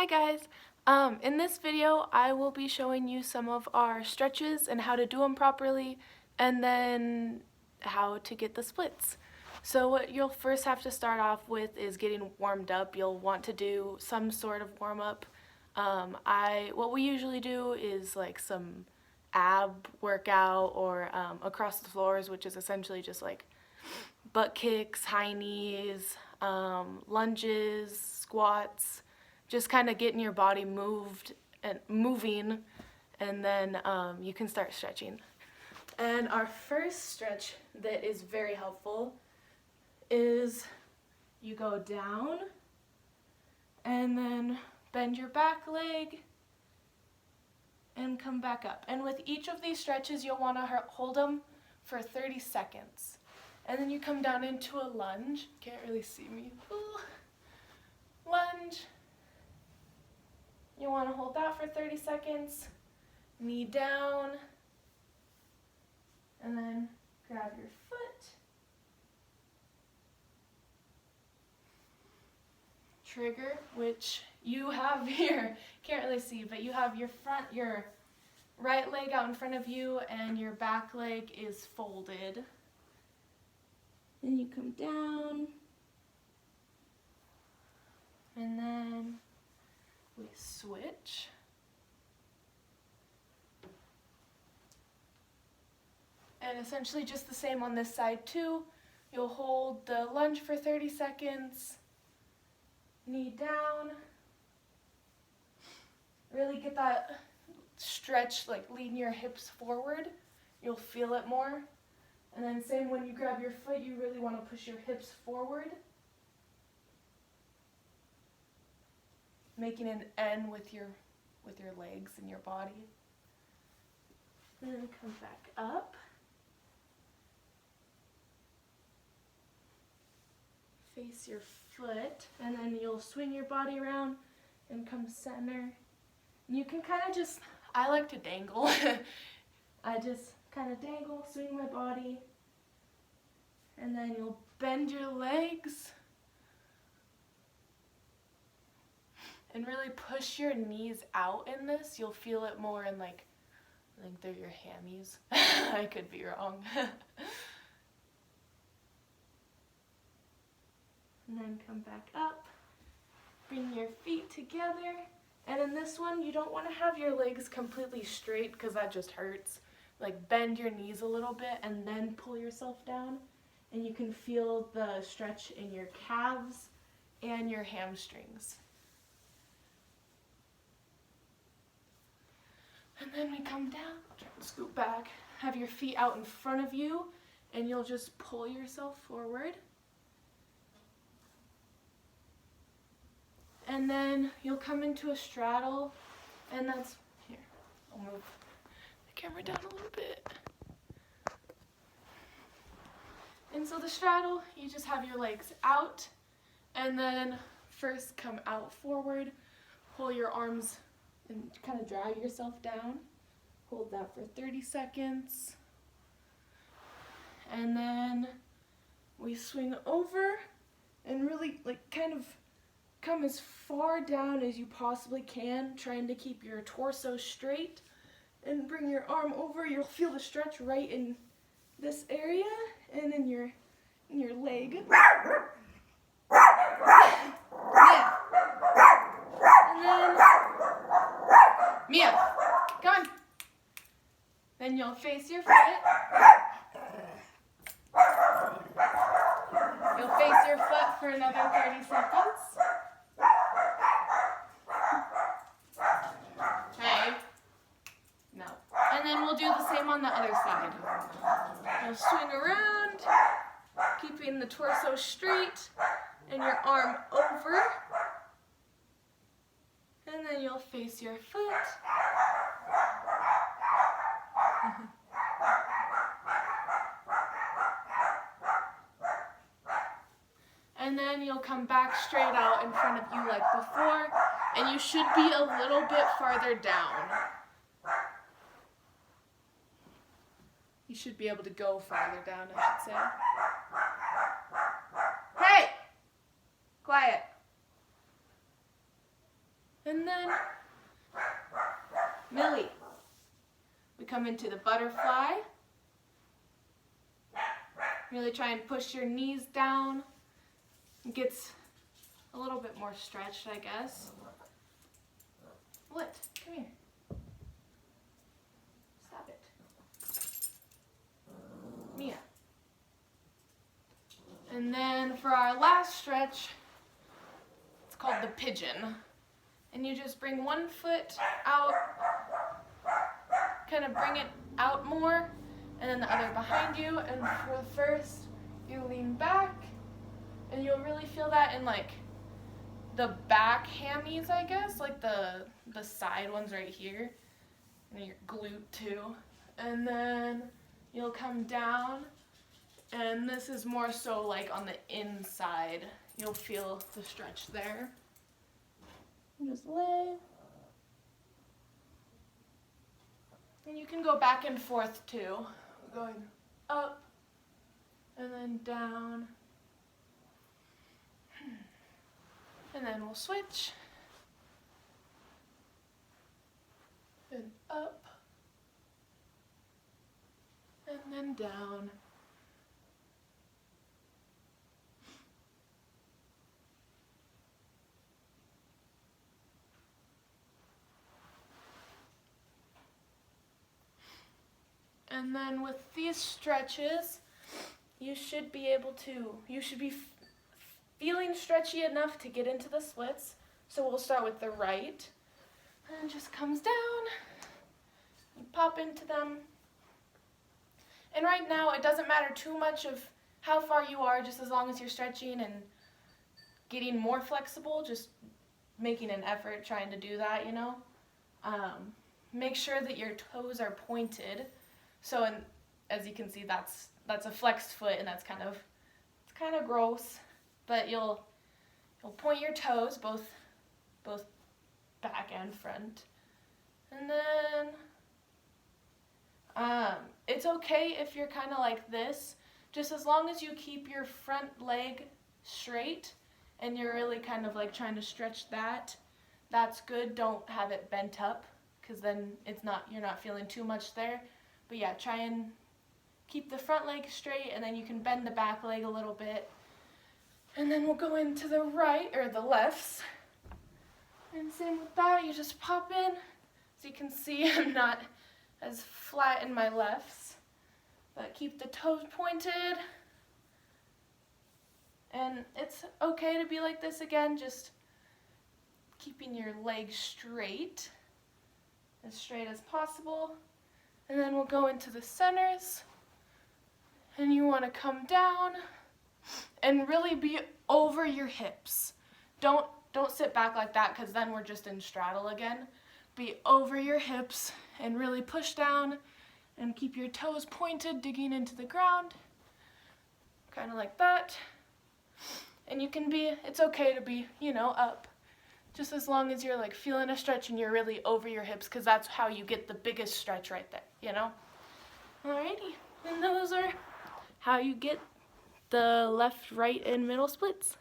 Hi guys! In this video I will be showing you some of our stretches and how to do them properly, and then how to get the splits. So what you'll first have to start off with is getting warmed up. You'll want to do some sort of warm-up. What we usually do is like some ab workout or across the floors, which is essentially just like butt kicks, high knees, lunges, squats, just kind of getting your body moved and moving, and then you can start stretching. And our first stretch that is very helpful is you go down and then bend your back leg and come back up. And with each of these stretches, you'll want to hold them for 30 seconds. And then you come down into a lunge. Can't really see me. Ooh. Lunge. You want to hold that for 30 seconds. Knee down. And then grab your foot. Trigger, which you have here. Can't really see, but you have your right leg out in front of you and your back leg is folded. Then you come down, and then we switch. And essentially just the same on this side too. You'll hold the lunge for 30 seconds, knee down, really get that stretch, like lean your hips forward. You'll feel it more. And then same when you grab your foot, you really want to push your hips forward, making an N with your legs and your body. And then come back up. Face your foot, and then you'll swing your body around and come center. And you can kind of just, I like to dangle. I just kind of dangle, swing my body, and then you'll bend your legs and really push your knees out in this. You'll feel it more in I think they're your hammies. I could be wrong. And then come back up, bring your feet together, and in this one you don't want to have your legs completely straight because that just hurts. Like bend your knees a little bit and then pull yourself down, and you can feel the stretch in your calves and your hamstrings. And then we come down, try to scoot back, have your feet out in front of you, and you'll just pull yourself forward. And then you'll come into a straddle, and that's, here, I'll move the camera down a little bit. And so the straddle, you just have your legs out, and then first come out forward, pull your arms and kind of drag yourself down. Hold that for 30 seconds. And then we swing over and really kind of come as far down as you possibly can, trying to keep your torso straight, and bring your arm over. You'll feel the stretch right in this area and in your leg. Yeah. And then Mia, come on. Then you'll face your foot. You'll face your foot for another 30 seconds. And then we'll do the same on the other side. You'll swing around, keeping the torso straight and your arm over. And then you'll face your foot. And then you'll come back straight out in front of you like before, and you should be a little bit farther down. You should be able to go farther down, I should say. Hey! Quiet. And then, Millie, we come into the butterfly. Really try and push your knees down. It gets a little bit more stretched, I guess. What? Come here. Stop it. Mia. And then for our last stretch, it's called the pigeon. And you just bring one foot out, kind of bring it out more, and then the other behind you. And for the first, you lean back, and you'll really feel that in like the back hammies, I guess, like the side ones right here, and your glute too. And then you'll come down, and this is more so like on the inside. You'll feel the stretch there. Just lay. And you can go back and forth too, going up and then down. And then we'll switch. And up. And then down. And then with these stretches, you should be feeling stretchy enough to get into the splits. So we'll start with the right, and it just comes down, you pop into them. And right now, it doesn't matter too much of how far you are, just as long as you're stretching and getting more flexible, just making an effort trying to do that, you know. Make sure that your toes are pointed. So, as you can see, that's a flexed foot, and it's kind of gross. But you'll point your toes, both back and front, and then it's okay if you're kind of like this, just as long as you keep your front leg straight and you're really kind of like trying to stretch that. That's good. Don't have it bent up, because then you're not feeling too much there. But yeah, try and keep the front leg straight, and then you can bend the back leg a little bit. And then we'll go into the right, or the lefts. And same with that, you just pop in. As you can see, I'm not as flat in my lefts, but keep the toes pointed. And it's okay to be like this again, just keeping your legs straight as possible. And then we'll go into the centers, and you want to come down and really be over your hips. Don't sit back like that, because then we're just in straddle again. Be over your hips and really push down and keep your toes pointed, digging into the ground, kind of like that. And it's okay to be, up, just as long as you're like feeling a stretch and you're really over your hips, because that's how you get the biggest stretch right there, Alrighty, and those are how you get the left, right, and middle splits.